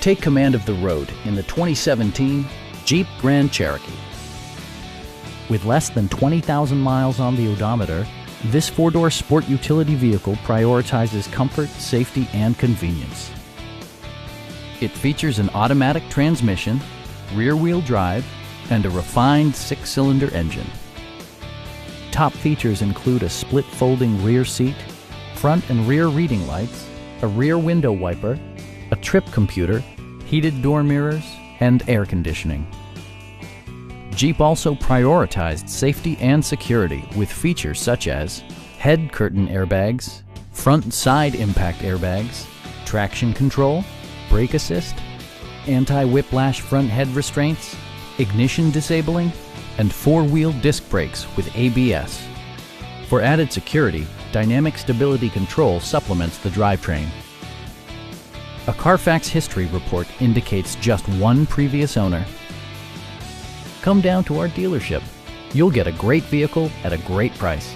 Take command of the road in the 2017 Jeep Grand Cherokee. With less than 20,000 miles on the odometer, this four-door sport utility vehicle prioritizes comfort, safety, and convenience. It features an automatic transmission, rear-wheel drive, and a refined six-cylinder engine. Top features include a split folding rear seat, front and rear reading lights, a rear window wiper, a trip computer, heated door mirrors, and air conditioning. Jeep also prioritized safety and security with features such as head curtain airbags, front and side impact airbags, traction control, brake assist, anti-whiplash front head restraints, ignition disabling, and four-wheel disc brakes with ABS. For added security, dynamic stability control supplements the drivetrain. A Carfax history report indicates just one previous owner. Come down to our dealership. You'll get a great vehicle at a great price.